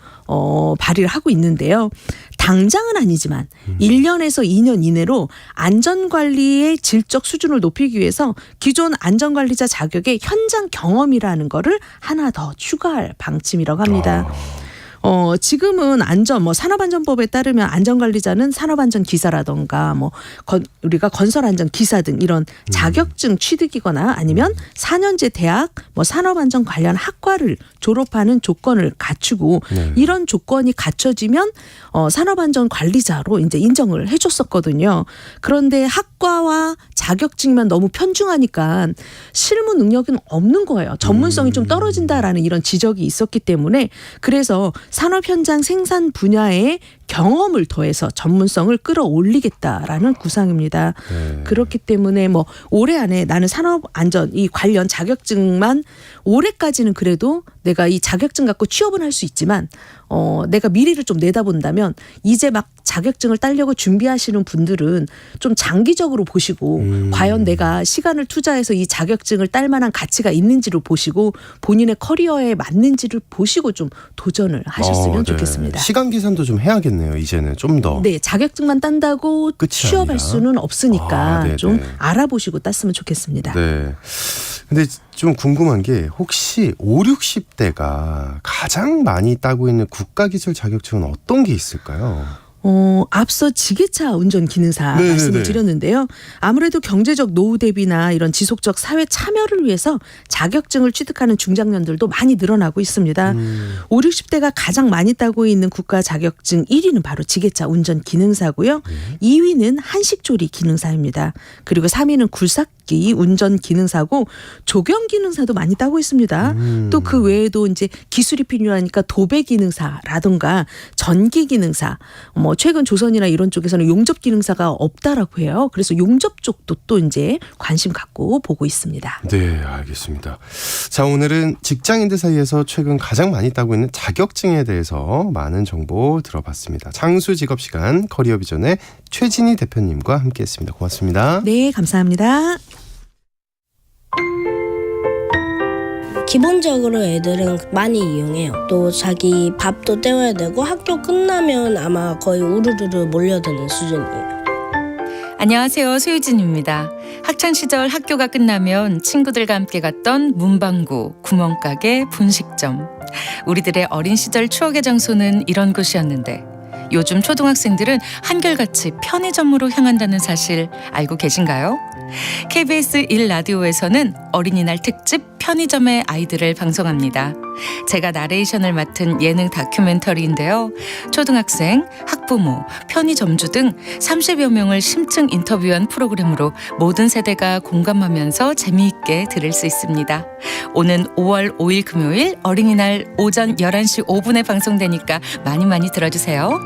Speaker 6: 발의를 하고 있는데요. 당장은 아니지만 1년에서 2년 이내로 안전관리의 질적 수준을 높이기 위해서 기존 안전관리자 자격의 현장 경험이라는 거를 하나 더 추가할 방침이라고 합니다. 지금은 산업안전법에 따르면 안전관리자는 산업안전기사라던가 우리가 건설안전기사 등 이런 자격증 취득이거나 아니면 4년제 대학 산업안전 관련 학과를 졸업하는 조건을 갖추고 이런 조건이 갖춰지면 산업안전관리자로 이제 인정을 해줬었거든요. 그런데 학과와 자격증만 너무 편중하니까 실무 능력은 없는 거예요. 전문성이 좀 떨어진다라는 이런 지적이 있었기 때문에 그래서 산업 현장 생산 분야의 경험을 더해서 전문성을 끌어올리겠다라는 구상입니다. 그렇기 때문에 올해 안에 나는 산업안전 이 관련 자격증만 올해까지는 그래도 내가 이 자격증 갖고 취업은 할 수 있지만 내가 미래를 좀 내다본다면 이제 막 자격증을 따려고 준비하시는 분들은 좀 장기적으로 보시고 과연 내가 시간을 투자해서 이 자격증을 딸 만한 가치가 있는지를 보시고 본인의 커리어에 맞는지를 보시고 좀 도전을 하셨으면 좋겠습니다.
Speaker 2: 시간 계산도 좀 해야겠네요. 이제는 좀 더.
Speaker 6: 네, 자격증만 딴다고 취업할
Speaker 2: 아니라.
Speaker 6: 수는 없으니까 좀
Speaker 2: 네네.
Speaker 6: 알아보시고 땄으면 좋겠습니다.
Speaker 2: 네. 근데 좀 궁금한 게 혹시 5, 60대가 가장 많이 따고 있는 국가기술 자격증은 어떤 게 있을까요?
Speaker 6: 앞서 지게차 운전 기능사
Speaker 2: 네네네.
Speaker 6: 말씀을 드렸는데요. 아무래도 경제적 노후 대비나 이런 지속적 사회 참여를 위해서 자격증을 취득하는 중장년들도 많이 늘어나고 있습니다. 5, 60대가 가장 많이 따고 있는 국가 자격증 1위는 바로 지게차 운전 기능사고요. 2위는 한식조리 기능사입니다. 그리고 3위는 기 운전 기능사고 조경 기능사도 많이 따고 있습니다. 또 그 외에도 이제 기술이 필요하니까 도배 기능사라든가 전기 기능사, 뭐 최근 조선이나 이런 쪽에서는 용접 기능사가 없다라고 해요. 그래서 용접 쪽도 또 이제 관심 갖고 보고 있습니다.
Speaker 2: 네, 알겠습니다. 자, 오늘은 직장인들 사이에서 최근 가장 많이 따고 있는 자격증에 대해서 많은 정보 들어봤습니다. 장수 직업 시간 커리어 비전의 최진희 대표님과 함께했습니다. 고맙습니다.
Speaker 6: 네, 감사합니다.
Speaker 7: 기본적으로 애들은 많이 이용해요. 또 자기 밥도 때워야 되고 학교 끝나면 아마 거의 우르르르 몰려드는 수준이에요.
Speaker 8: 안녕하세요. 소유진입니다. 학창시절 학교가 끝나면 친구들과 함께 갔던 문방구, 구멍가게, 분식점. 우리들의 어린 시절 추억의 장소는 이런 곳이었는데 요즘 초등학생들은 한결같이 편의점으로 향한다는 사실 알고 계신가요? KBS 1라디오에서는 어린이날 특집 편의점의 아이들을 방송합니다. 제가 나레이션을 맡은 예능 다큐멘터리인데요. 초등학생, 학부모, 편의점주 등 30여 명을 심층 인터뷰한 프로그램으로 모든 세대가 공감하면서 재미있게 들을 수 있습니다. 오는 5월 5일 금요일 어린이날 오전 11시 5분에 방송되니까 많이 들어주세요.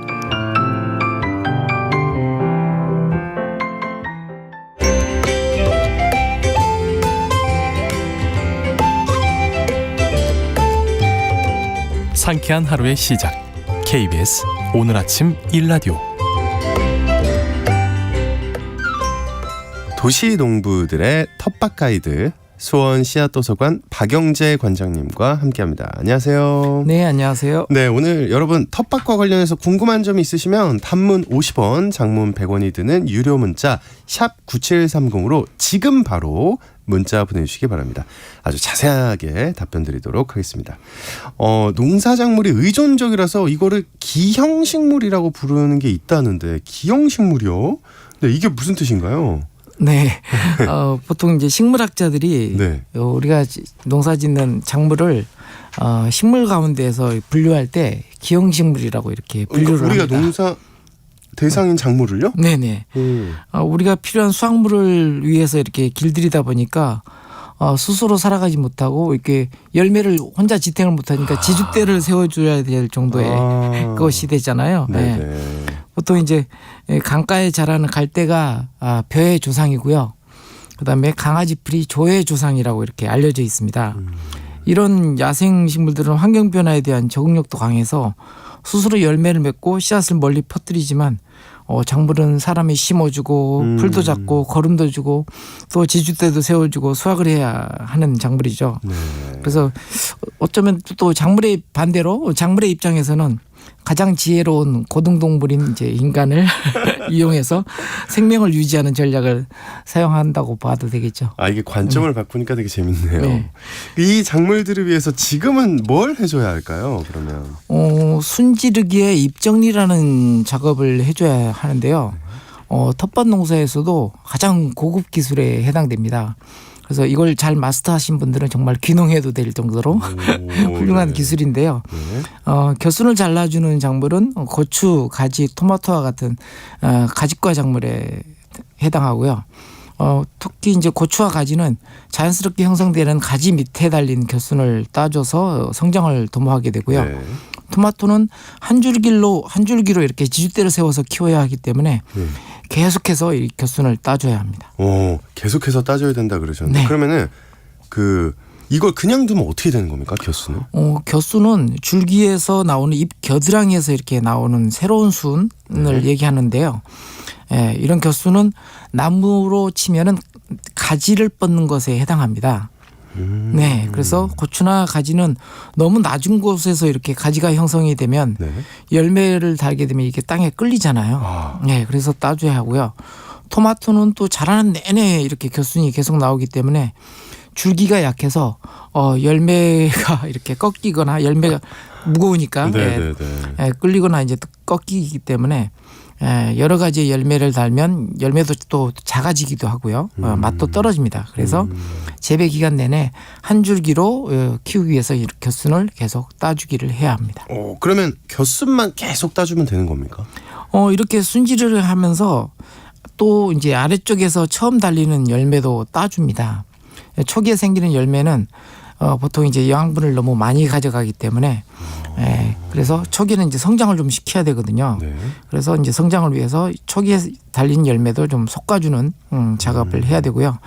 Speaker 1: 상쾌한 하루의 시작. KBS 오늘 아침 일라디오.
Speaker 2: 도시 농부들의 텃밭 가이드 수원 씨앗도서관 박영재 관장님과 함께합니다. 안녕하세요.
Speaker 9: 네, 안녕하세요.
Speaker 2: 네, 오늘 여러분 텃밭과 관련해서 궁금한 점이 있으시면 단문 50원, 장문 100원이 드는 유료 문자 샵 9730으로 지금 바로 문자 보내주시기 바랍니다. 아주 자세하게 답변 드리도록 하겠습니다. 농사작물이 의존적이라서 이거를 기형식물이라고 부르는 게 있다는데 기형식물이요? 네, 이게 무슨 뜻인가요?
Speaker 9: 네, 보통 이제 식물학자들이
Speaker 2: 네.
Speaker 9: 우리가 농사짓는 작물을 식물 가운데에서 분류할 때 기형식물이라고 이렇게 분류를
Speaker 2: 우리가
Speaker 9: 합니다.
Speaker 2: 농사 대상인 작물을요?
Speaker 9: 네네. 우리가 필요한 수확물을 위해서 이렇게 길들이다 보니까 스스로 살아가지 못하고 이렇게 열매를 혼자 지탱을 못하니까 지주대를 세워줘야 될 정도의 것이 되잖아요.
Speaker 2: 네네.
Speaker 9: 네. 보통 이제 강가에 자라는 갈대가 벼의 조상이고요. 그다음에 강아지풀이 조의 조상이라고 이렇게 알려져 있습니다. 이런 야생식물들은 환경 변화에 대한 적응력도 강해서 스스로 열매를 맺고 씨앗을 멀리 퍼뜨리지만 작물은 사람이 심어주고 풀도 잡고 거름도 주고 또 지주대도 세워주고 수확을 해야 하는 작물이죠.
Speaker 2: 네.
Speaker 9: 그래서 어쩌면 또 작물의 반대로 작물의 입장에서는 가장 지혜로운 고등동물인 이제 인간을 이용해서 생명을 유지하는 전략을 사용한다고 봐도 되겠죠.
Speaker 2: 이게 관점을 바꾸니까 되게 재밌네요.
Speaker 9: 네.
Speaker 2: 이 작물들을 위해서 지금은 뭘 해줘야 할까요? 그러면
Speaker 9: 순지르기의 잎정리라는 작업을 해줘야 하는데요. 텃밭 농사에서도 가장 고급 기술에 해당됩니다. 그래서 이걸 잘 마스터하신 분들은 정말 귀농해도 될 정도로 훌륭한
Speaker 2: 네.
Speaker 9: 기술인데요.
Speaker 2: 네.
Speaker 9: 겨순을 잘라주는 작물은 고추, 가지, 토마토와 같은 가지과 작물에 해당하고요. 특히 이제 고추와 가지는 자연스럽게 형성되는 가지 밑에 달린 겨순을 따줘서 성장을 도모하게 되고요.
Speaker 2: 네.
Speaker 9: 토마토는 한 줄기로 이렇게 지주대를 세워서 키워야 하기 때문에 계속해서 이 겨순을 따줘야 합니다.
Speaker 2: 계속해서 따줘야 된다 그러셨는데
Speaker 9: 네.
Speaker 2: 그러면은 이걸 그냥 두면 어떻게 되는 겁니까? 겨순은?
Speaker 9: 겨순은 줄기에서 나오는 잎 겨드랑이에서 이렇게 나오는 새로운 순을 얘기하는데요. 이런 겨순은 나무로 치면은 가지를 뻗는 것에 해당합니다. 네, 그래서 고추나 가지는 너무 낮은 곳에서 이렇게 가지가 형성이 되면
Speaker 2: 네.
Speaker 9: 열매를 달게 되면 이게 땅에 끌리잖아요. 네, 그래서 따줘야 하고요. 토마토는 또 자라는 내내 이렇게 겨순이 계속 나오기 때문에 줄기가 약해서 열매가 이렇게 꺾이거나 열매가 무거우니까 끌리거나 이제 꺾이기 때문에 여러 가지 열매를 달면 열매도 또 작아지기도 하고요. 맛도 떨어집니다. 그래서 재배 기간 내내 한 줄기로 키우기 위해서 겨순을 계속 따주기를 해야 합니다.
Speaker 2: 그러면 겨순만 계속 따주면 되는 겁니까?
Speaker 9: 이렇게 순지를 하면서 또 이제 아래쪽에서 처음 달리는 열매도 따줍니다. 초기에 생기는 열매는 보통 이제 영양분을 너무 많이 가져가기 때문에 그래서 초기에는 이제 성장을 좀 시켜야 되거든요.
Speaker 2: 네.
Speaker 9: 그래서 이제 성장을 위해서 초기에 달린 열매도 좀 솎아주는 작업을 해야 되고요.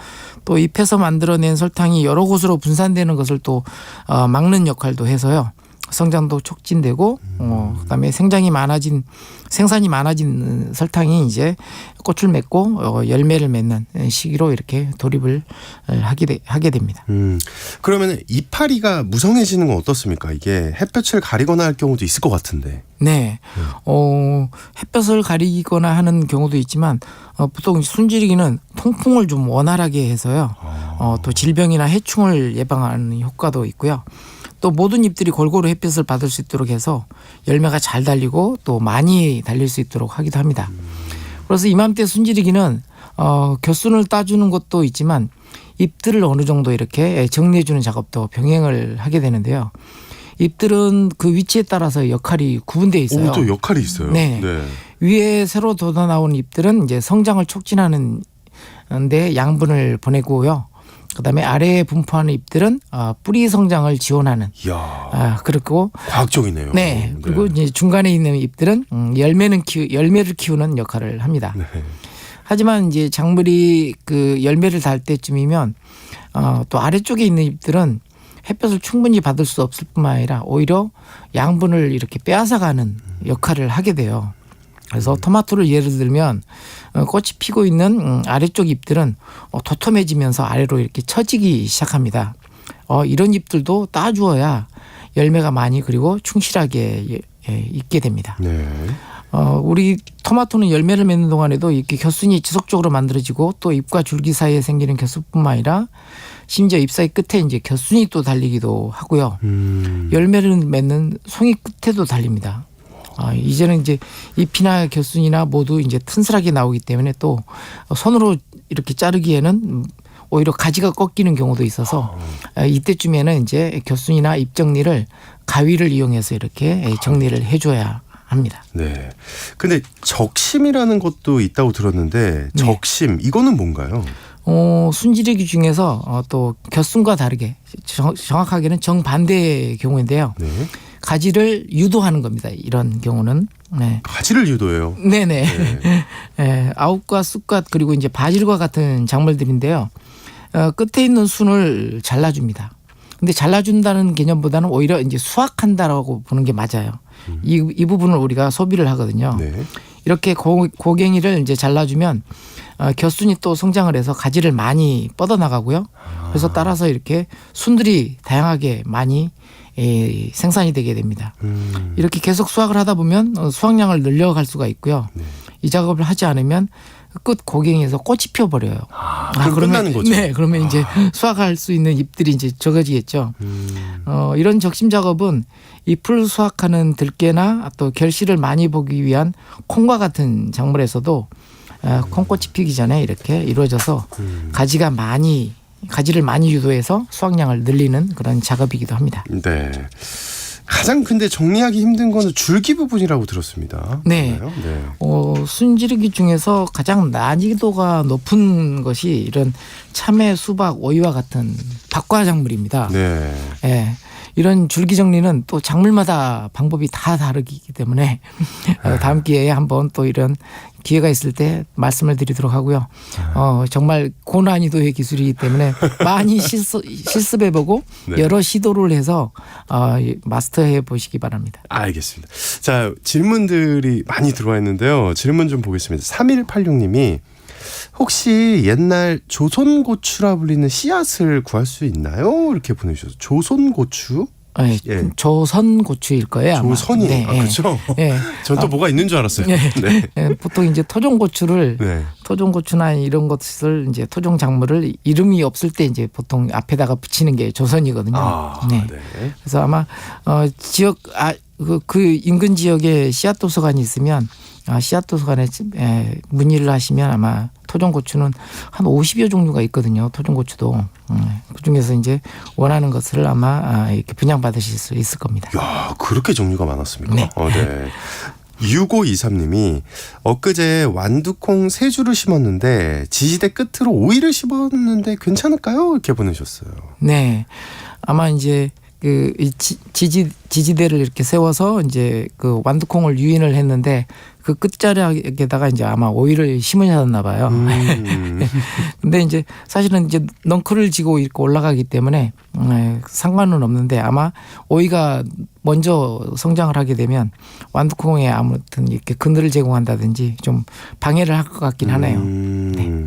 Speaker 9: 또 잎에서 만들어낸 설탕이 여러 곳으로 분산되는 것을 또 막는 역할도 해서요. 성장도 촉진되고 그다음에 생산이 많아진 설탕이 이제 꽃을 맺고 열매를 맺는 시기로 이렇게 돌입을 하게 됩니다.
Speaker 2: 그러면 이파리가 무성해지는 건 어떻습니까? 이게 햇볕을 가리거나 할 경우도 있을 것 같은데.
Speaker 9: 네. 햇볕을 가리거나 하는 경우도 있지만 보통 순지리기는 통풍을 좀 원활하게 해서요. 또 질병이나 해충을 예방하는 효과도 있고요. 또 모든 잎들이 골고루 햇빛을 받을 수 있도록 해서 열매가 잘 달리고 또 많이 달릴 수 있도록 하기도 합니다. 그래서 이맘때 순지리기는 겨순을 따주는 것도 있지만 잎들을 어느 정도 이렇게 정리해주는 작업도 병행을 하게 되는데요. 잎들은 그 위치에 따라서 역할이 구분되어 있어요.
Speaker 2: 또 역할이 있어요.
Speaker 9: 네. 위에 새로 돋아나온 잎들은 이제 성장을 촉진하는 데 양분을 보내고요. 그다음에 아래에 분포하는 잎들은 뿌리 성장을 지원하는.
Speaker 2: 이야.
Speaker 9: 그리고
Speaker 2: 과학적이네요.
Speaker 9: 네. 그리고 이제 중간에 있는 잎들은 열매를 키우는 역할을 합니다.
Speaker 2: 네.
Speaker 9: 하지만 이제 작물이 그 열매를 달 때쯤이면 또 아래쪽에 있는 잎들은 햇볕을 충분히 받을 수 없을 뿐만 아니라 오히려 양분을 이렇게 빼앗아가는 역할을 하게 돼요. 그래서 토마토를 예를 들면 꽃이 피고 있는 아래쪽 잎들은 도톰해지면서 아래로 이렇게 처지기 시작합니다. 이런 잎들도 따주어야 열매가 많이 그리고 충실하게 있게 됩니다.
Speaker 2: 네.
Speaker 9: 우리 토마토는 열매를 맺는 동안에도 이렇게 겨순이 지속적으로 만들어지고 또 잎과 줄기 사이에 생기는 겨순뿐만 아니라 심지어 잎 사이 끝에 이제 겨순이 또 달리기도 하고요. 열매를 맺는 송이 끝에도 달립니다. 이제는 이제 잎이나 겨순이나 모두 이제 튼실하게 나오기 때문에 또 손으로 이렇게 자르기에는 오히려 가지가 꺾이는 경우도 있어서 이때쯤에는 이제 겨순이나 잎 정리를 가위를 이용해서 이렇게 정리를 해줘야 합니다.
Speaker 2: 네. 근데 적심이라는 것도 있다고 들었는데 적심 이거는 뭔가요?
Speaker 9: 순지리기 중에서 또 겨순과 다르게 정확하게는 정반대의 경우인데요.
Speaker 2: 네.
Speaker 9: 가지를 유도하는 겁니다. 이런 경우는. 네.
Speaker 2: 가지를 유도해요.
Speaker 9: 네네. 네, 아욱과 쑥갓 그리고 이제 바질과 같은 작물들인데요. 끝에 있는 순을 잘라줍니다. 근데 잘라준다는 개념보다는 오히려 이제 수확한다라고 보는 게 맞아요. 이 부분을 우리가 소비를 하거든요.
Speaker 2: 네.
Speaker 9: 이렇게 고갱이를 이제 잘라주면 겨순이 또 성장을 해서 가지를 많이 뻗어나가고요. 그래서 따라서 이렇게 순들이 다양하게 많이 생산이 되게 됩니다. 이렇게 계속 수확을 하다 보면 수확량을 늘려갈 수가 있고요.
Speaker 2: 네.
Speaker 9: 이 작업을 하지 않으면 끝 고갱이에서 꽃이 피어버려요.
Speaker 2: 그럼 끝나는 거죠.
Speaker 9: 네, 그러면 이제 수확할 수 있는 잎들이 이제 적어지겠죠. 이런 적심 작업은 잎을 수확하는 들깨나 또 결실을 많이 보기 위한 콩과 같은 작물에서도 콩꽃이 피기 전에 이렇게 이루어져서 가지를 많이 유도해서 수확량을 늘리는 그런 작업이기도 합니다.
Speaker 2: 네. 가장 근데 정리하기 힘든 거는 줄기 부분이라고 들었습니다.
Speaker 9: 네.
Speaker 2: 네.
Speaker 9: 순지르기 중에서 가장 난이도가 높은 것이 이런 참외, 수박, 오이와 같은 박과 작물입니다.
Speaker 2: 네.
Speaker 9: 네. 이런 줄기 정리는 또 작물마다 방법이 다 다르기 때문에 다음 기회에 한번 또 이런 기회가 있을 때 말씀을 드리도록 하고요. 정말 고난이도의 기술이기 때문에 많이 실습해보고
Speaker 2: 네.
Speaker 9: 여러 시도를 해서 마스터해 보시기 바랍니다.
Speaker 2: 알겠습니다. 자, 질문들이 많이 들어와 있는데요. 질문 좀 보겠습니다. 3186님이 혹시 옛날 조선고추라 불리는 씨앗을 구할 수 있나요? 이렇게 보내주셔서 조선고추?
Speaker 9: 네,
Speaker 2: 예.
Speaker 9: 조선고추일 거예요. 아마.
Speaker 2: 조선이
Speaker 9: 네,
Speaker 2: 그렇죠.
Speaker 9: 네.
Speaker 2: 전 또 뭐가 있는 줄 알았어요.
Speaker 9: 네.
Speaker 2: 네.
Speaker 9: 네, 보통 이제 토종고추를
Speaker 2: 네.
Speaker 9: 토종고추나 이런 것을 이제 토종 작물을 이름이 없을 때 이제 보통 앞에다가 붙이는 게 조선이거든요.
Speaker 2: 네.
Speaker 9: 그래서 아마 지역 그 인근 지역에 씨앗 도서관이 있으면 씨앗 도서관에 문의를 하시면 아마 토종고추는 한 50여 종류가 있거든요. 토종고추도 그 중에서 이제 원하는 것을 아마 이렇게 분양받으실 수 있을 겁니다.
Speaker 2: 야, 그렇게 종류가 많았습니까?
Speaker 9: 네.
Speaker 2: 네. 6523님이 엊그제 완두콩 3주를 심었는데 지지대 끝으로 오이를 심었는데 괜찮을까요? 이렇게 보내셨어요.
Speaker 9: 네. 아마 이제 그 지지대를 이렇게 세워서 이제 그 완두콩을 유인을 했는데 그 끝자락에다가 이제 아마 오이를 심으셨나 봐요. 근데 이제 사실은 이제 넝쿨을 지고 이렇게 올라가기 때문에 상관은 없는데 아마 오이가 먼저 성장을 하게 되면 완두콩에 아무튼 이렇게 그늘을 제공한다든지 좀 방해를 할 것 같긴 하네요. 네.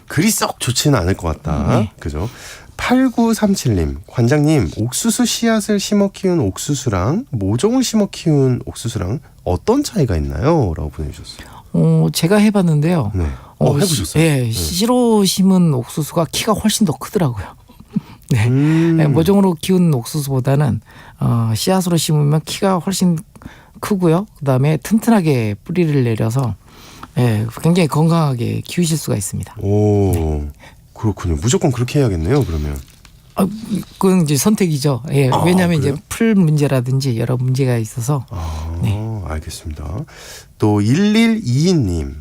Speaker 2: 그리 썩 좋지는 않을 것 같다.
Speaker 9: 네.
Speaker 2: 그죠? 8937님, 관장님, 옥수수 씨앗을 심어 키운 옥수수랑 모종을 심어 키운 옥수수랑 어떤 차이가 있나요? 라고 보내주셨어요.
Speaker 9: 제가 해봤는데요.
Speaker 2: 네. 해보셨어요?
Speaker 9: 네. 씨로 심은 옥수수가 키가 훨씬 더 크더라고요. 네. 모종으로 키운 옥수수보다는 씨앗으로 심으면 키가 훨씬 크고요. 그다음에 튼튼하게 뿌리를 내려서 굉장히 건강하게 키우실 수가 있습니다.
Speaker 2: 오, 그렇군요. 무조건 그렇게 해야겠네요. 그러면.
Speaker 9: 그건 이제 선택이죠. 예. 왜냐하면 이제 풀 문제라든지 여러 문제가 있어서.
Speaker 2: 알겠습니다. 또 1122님,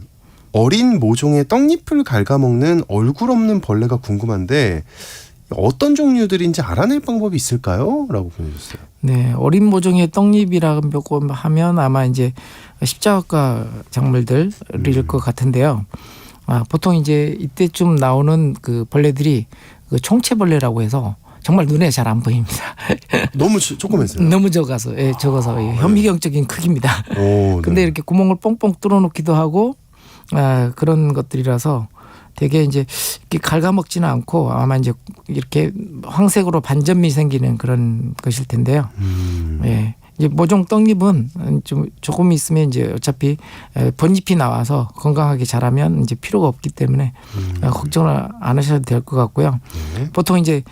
Speaker 2: 어린 모종의 떡잎을 갉아먹는 얼굴 없는 벌레가 궁금한데 어떤 종류들인지 알아낼 방법이 있을까요? 라고 보내주셨어요.
Speaker 9: 네, 어린 모종의 떡잎이라고 하면 아마 이제 십자가 작물들일 것 같은데요. 보통 이제 이때쯤 나오는 그 벌레들이 그 총체벌레라고 해서 정말 눈에 잘 안 보입니다.
Speaker 2: 너무 조그매서요?
Speaker 9: 너무 적어서, 적어서 현미경적인 크기입니다. 근데 이렇게 구멍을 뻥뻥 뚫어놓기도 하고 그런 것들이라서 되게 이제 이렇게 갉아먹지는 않고 아마 이제 이렇게 황색으로 반점이 생기는 그런 것일 텐데요. 예. 이제 모종 떡잎은 좀 조금 있으면 이제 어차피 번잎이 나와서 건강하게 자라면 이제 필요가 없기 때문에 걱정을 안 하셔도 될 것 같고요. 보통 이제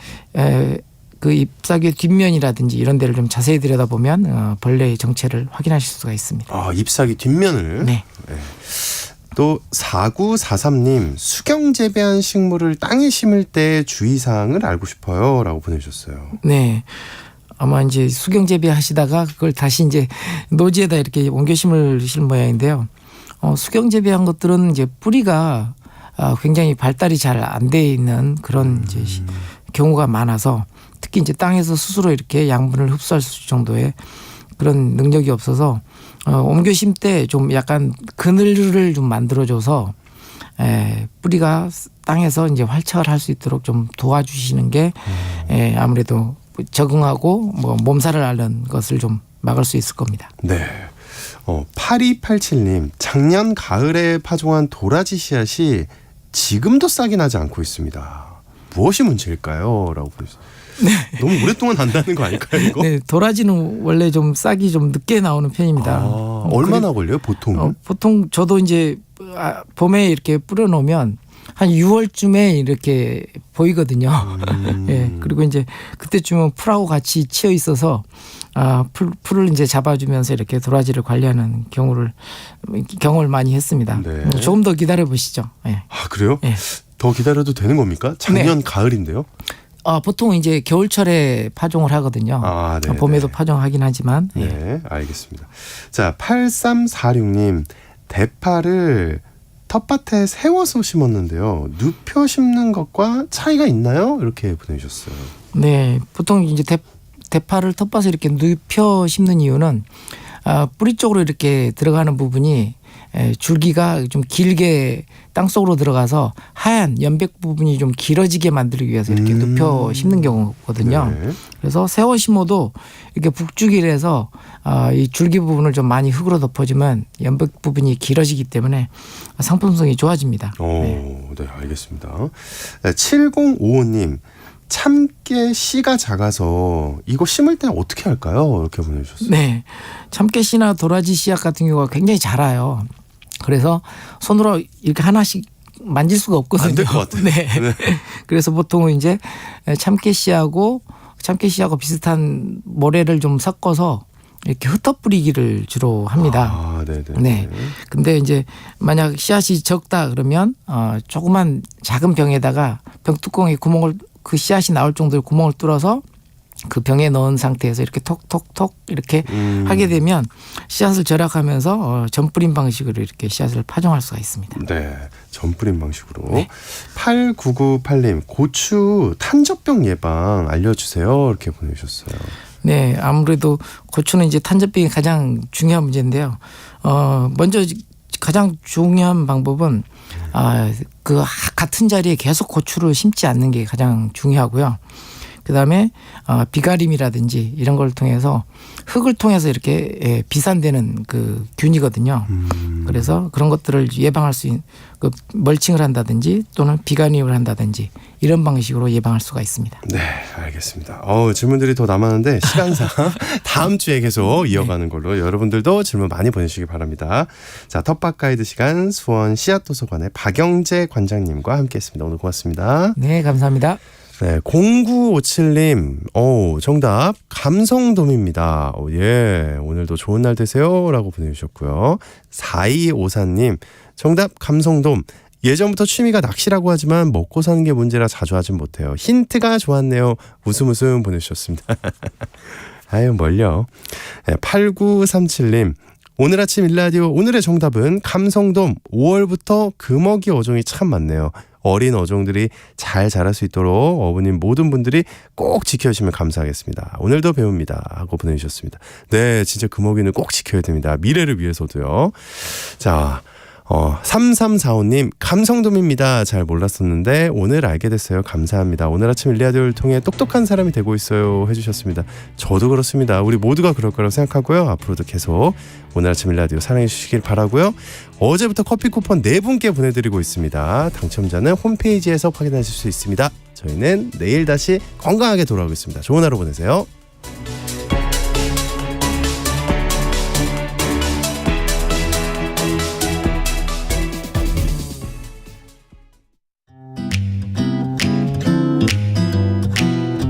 Speaker 9: 그 잎사귀의 뒷면이라든지 이런 데를 좀 자세히 들여다보면 벌레의 정체를 확인하실 수가 있습니다.
Speaker 2: 잎사귀 뒷면을.
Speaker 9: 네.
Speaker 2: 또 4943님, 수경 재배한 식물을 땅에 심을 때 주의사항을 알고 싶어요. 라고 보내주셨어요.
Speaker 9: 네. 아마 이제 수경 재배하시다가 그걸 다시 이제 노지에다 이렇게 옮겨 심으실 모양인데요. 수경 재배한 것들은 이제 뿌리가 굉장히 발달이 잘 안 돼 있는 그런 이제 경우가 많아서 특히 이제 땅에서 스스로 이렇게 양분을 흡수할 정도의 그런 능력이 없어서 옮겨 심 때 좀 약간 그늘을 좀 만들어줘서 뿌리가 땅에서 이제 활착을 할 수 있도록 좀 도와주시는 게 아무래도 적응하고 뭐 몸살을 앓는 것을 좀 막을 수 있을 겁니다.
Speaker 2: 네. 8287님, 작년 가을에 파종한 도라지 씨앗이 지금도 싹이 나지 않고 있습니다. 무엇이 문제일까요? 라고 보내주셨어요.
Speaker 9: 네.
Speaker 2: 너무 오랫동안 난다는 거 아닐까요, 이거?
Speaker 9: 네, 도라지는 원래 좀 싹이 좀 늦게 나오는 편입니다.
Speaker 2: 얼마나 걸려요, 보통?
Speaker 9: 보통 저도 이제 봄에 이렇게 뿌려놓으면 한 6월쯤에 이렇게 보이거든요. 예, 그리고 이제 그때쯤은 풀하고 같이 치여 있어서 풀을 이제 잡아주면서 이렇게 도라지를 관리하는 경험을 많이 했습니다.
Speaker 2: 네.
Speaker 9: 조금 더 기다려 보시죠. 예.
Speaker 2: 그래요?
Speaker 9: 예.
Speaker 2: 더 기다려도 되는 겁니까? 작년 가을인데요?
Speaker 9: 보통 이제 겨울철에 파종을 하거든요. 봄에도 파종하긴 하지만.
Speaker 2: 네, 알겠습니다. 자, 8346님, 대파를 텃밭에 세워서 심었는데요. 눕혀 심는 것과 차이가 있나요? 이렇게 보내주셨어요.
Speaker 9: 네, 보통 이제 대파를 텃밭에 이렇게 눕혀 심는 이유는 뿌리 쪽으로 이렇게 들어가는 부분이 줄기가 좀 길게 땅속으로 들어가서 하얀 연백 부분이 좀 길어지게 만들기 위해서 이렇게 눕혀 심는 경우거든요.
Speaker 2: 네.
Speaker 9: 그래서 세워 심어도 이렇게 북죽이라서 이 줄기 부분을 좀 많이 흙으로 덮어주면 연백 부분이 길어지기 때문에 상품성이 좋아집니다.
Speaker 2: 네, 알겠습니다. 7055님, 참깨 씨가 작아서 이거 심을 때 어떻게 할까요? 이렇게 보내주셨어요.
Speaker 9: 네, 참깨 씨나 도라지 씨앗 같은 경우가 굉장히 자라요. 그래서 손으로 이렇게 하나씩 만질 수가 없거든요.
Speaker 2: 안 될 것 같아요.
Speaker 9: 네. 그래서 보통은 이제 참깨 씨하고 비슷한 모래를 좀 섞어서 이렇게 흩어 뿌리기를 주로 합니다. 네. 근데 이제 만약 씨앗이 적다 그러면 조그만 작은 병에다가 병 뚜껑에 구멍을 그 씨앗이 나올 정도의 구멍을 뚫어서 그 병에 넣은 상태에서 이렇게 톡톡톡 이렇게 하게 되면 씨앗을 절약하면서 전뿌림 방식으로 이렇게 씨앗을 파종할 수가 있습니다.
Speaker 2: 네, 전뿌림 방식으로.
Speaker 9: 네.
Speaker 2: 8998님, 고추 탄저병 예방 알려주세요. 이렇게 보내주셨어요.
Speaker 9: 네, 아무래도 고추는 이제 탄저병이 가장 중요한 문제인데요. 먼저 가장 중요한 방법은 그 같은 자리에 계속 고추를 심지 않는 게 가장 중요하고요. 그다음에 비가림이라든지 이런 걸 통해서 흙을 통해서 이렇게 비산되는 그 균이거든요. 그래서 그런 것들을 예방할 수 있는 그 멀칭을 한다든지 또는 비가림을 한다든지 이런 방식으로 예방할 수가 있습니다.
Speaker 2: 네, 알겠습니다. 질문들이 더 남았는데 시간상 다음 주에 계속 이어가는 걸로 여러분들도 질문 많이 보내주시기 바랍니다. 자, 텃밭 가이드 시간 수원 씨앗도서관의 박영재 관장님과 함께했습니다. 오늘 고맙습니다.
Speaker 9: 네, 감사합니다.
Speaker 2: 네, 0957님, 정답 감성돔입니다. 예, 오늘도 좋은 날 되세요라고 보내주셨고요. 4254님, 정답 감성돔. 예전부터 취미가 낚시라고 하지만 먹고 사는 게 문제라 자주 하진 못해요. 힌트가 좋았네요. 웃음 보내주셨습니다. 아유, 멀려. 네, 8937님, 오늘 아침 일라디오 오늘의 정답은 감성돔. 5월부터 금어기 어종이 참 많네요. 어린 어종들이 잘 자랄 수 있도록 어부님 모든 분들이 꼭 지켜주시면 감사하겠습니다. 오늘도 배웁니다 하고 보내주셨습니다. 네, 진짜 금어기는 꼭 지켜야 됩니다. 미래를 위해서도요. 자, 3345님, 감성돔입니다. 잘 몰랐었는데 오늘 알게 됐어요. 감사합니다. 오늘 아침 일라디오를 통해 똑똑한 사람이 되고 있어요 해주셨습니다. 저도 그렇습니다. 우리 모두가 그럴 거라고 생각하고요. 앞으로도 계속 오늘 아침 일라디오 사랑해 주시길 바라고요. 어제부터 커피 쿠폰 4분께 보내드리고 있습니다. 당첨자는 홈페이지에서 확인하실 수 있습니다. 저희는 내일 다시 건강하게 돌아오겠습니다. 좋은 하루 보내세요.